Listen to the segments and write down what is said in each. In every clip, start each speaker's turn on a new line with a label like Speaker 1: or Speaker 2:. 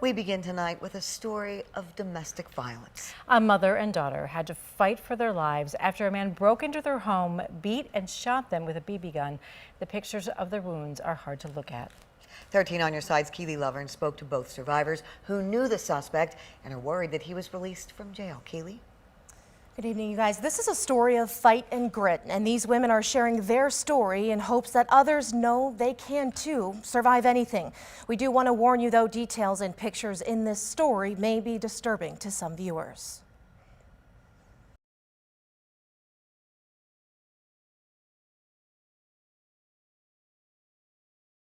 Speaker 1: We begin tonight with a story of domestic violence.
Speaker 2: A mother and daughter had to fight for their lives after a man broke into their home, beat and shot them with a BB gun. The pictures of the wounds are hard to look at.
Speaker 1: 13 on Your Side's Keely Lovern spoke to both survivors who knew the suspect and are worried that he was released from jail. Keely?
Speaker 3: Good evening, you guys. This is a story of fight and grit, and these women are sharing their story in hopes that others know they can too survive anything. We do want to warn you, though, details and pictures in this story may be disturbing to some viewers.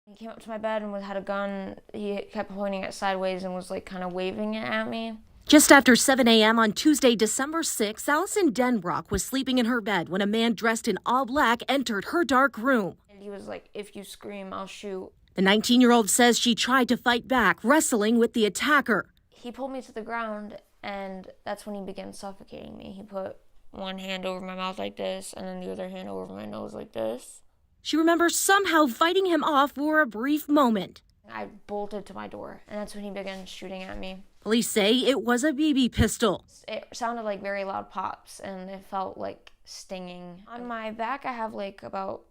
Speaker 4: He came up to my bed and had a gun. He kept pointing it sideways and was like kind of waving it at me.
Speaker 5: Just after 7 a.m. on Tuesday, December 6th, Allison Denbrock was sleeping in her bed when a man dressed in all black entered her dark room.
Speaker 4: And he was like, "If you scream, I'll shoot."
Speaker 5: The 19-year-old says she tried to fight back, wrestling with the attacker.
Speaker 4: He pulled me to the ground, and that's when he began suffocating me. He put one hand over my mouth like this, and then the other hand over my nose like this.
Speaker 5: She remembers somehow fighting him off for a brief moment.
Speaker 4: I bolted to my door, and that's when he began shooting at me.
Speaker 5: Police say it was a BB pistol.
Speaker 4: It sounded like very loud pops, and it felt like stinging. On my back, I have like about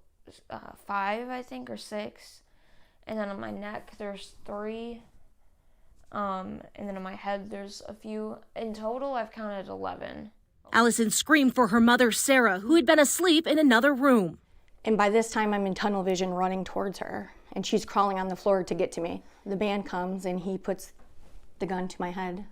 Speaker 4: 5, I think, or 6. And then on my neck, there's 3. And then on my head, there's a few. In total, I've counted 11.
Speaker 5: Allison screamed for her mother, Sarah, who had been asleep in another room.
Speaker 6: And by this time, I'm in tunnel vision running towards her, and she's crawling on the floor to get to me. The man comes, and he puts the gun to my head,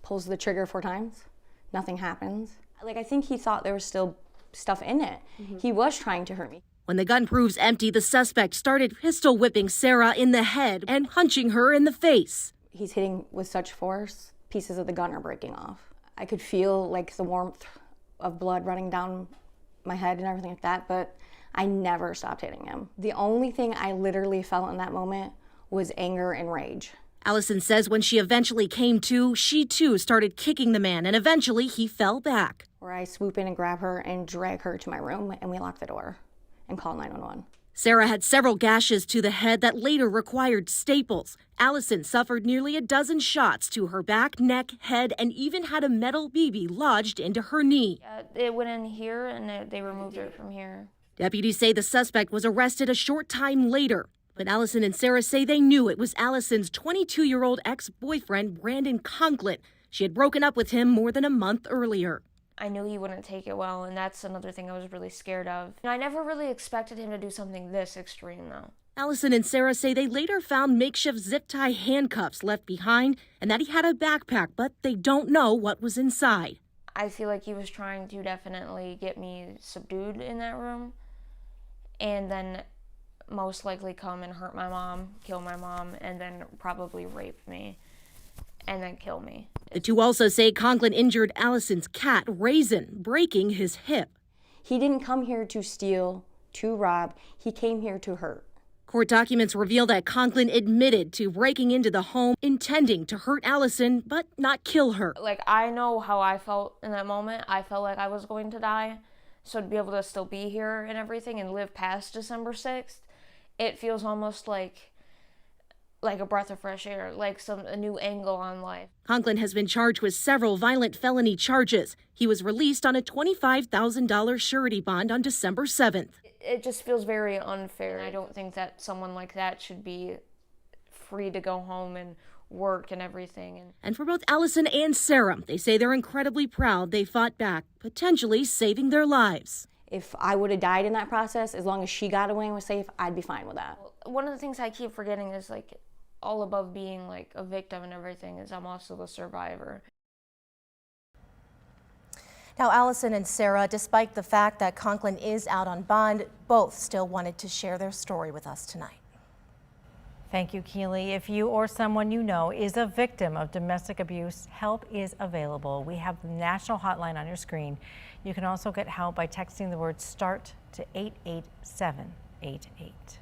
Speaker 6: pulls the trigger 4 times. Nothing happens. I think he thought there was still stuff in it. He was trying to hurt me.
Speaker 5: When the gun proves empty, the suspect started pistol whipping Sarah in the head and punching her in the face.
Speaker 6: He's hitting with such force, pieces of the gun are breaking off. I could feel like the warmth of blood running down my head and everything like that, but I never stopped hitting him. The only thing I literally felt in that moment was anger and rage.
Speaker 5: Allison says when she eventually came to, she too started kicking the man, and eventually he fell back.
Speaker 6: Where I swoop in and grab her and drag her to my room, and we lock the door and call 911.
Speaker 5: Sarah had several gashes to the head that later required staples. Allison suffered nearly a dozen shots to her back, neck, head, and even had a metal BB lodged into her knee.
Speaker 4: It went in here, and they removed it from here.
Speaker 5: Deputies say the suspect was arrested a short time later. But Allison and Sarah say they knew it was Allison's 22-year-old ex-boyfriend, Brandon Conklin. She had broken up with him more than a month earlier.
Speaker 4: I knew he wouldn't take it well, and that's another thing I was really scared of. And I never really expected him to do something this extreme, though.
Speaker 5: Allison and Sarah say they later found makeshift zip-tie handcuffs left behind and that he had a backpack, but they don't know what was inside.
Speaker 4: I feel like he was trying to definitely get me subdued in that room, and then most likely come and hurt my mom, kill my mom, and then probably rape me, and then kill me.
Speaker 5: The two also say Conklin injured Allison's cat, Raisin, breaking his hip.
Speaker 6: He didn't come here to steal, to rob. He came here to hurt.
Speaker 5: Court documents reveal that Conklin admitted to breaking into the home, intending to hurt Allison, but not kill her.
Speaker 4: Like, I know how I felt in that moment. I felt like I was going to die. So to be able to still be here and everything and live past December 6th, it feels almost like a breath of fresh air, like a new angle on life.
Speaker 5: Conklin has been charged with several violent felony charges. He was released on a $25,000 surety bond on December 7th.
Speaker 4: It just feels very unfair. I don't think that someone like that should be free to go home and work and everything.
Speaker 5: And for both Allison and Sarah, they say they're incredibly proud they fought back, potentially saving their lives.
Speaker 6: If I would have died in that process, as long as she got away and was safe, I'd be fine with that.
Speaker 4: One of the things I keep forgetting is, like, all above being like a victim and everything, is I'm also the survivor.
Speaker 3: Now, Allison and Sarah, despite the fact that Conklin is out on bond, both still wanted to share their story with us tonight.
Speaker 2: Thank you, Keely. If you or someone you know is a victim of domestic abuse, help is available. We have the national hotline on your screen. You can also get help by texting the word START to 88788.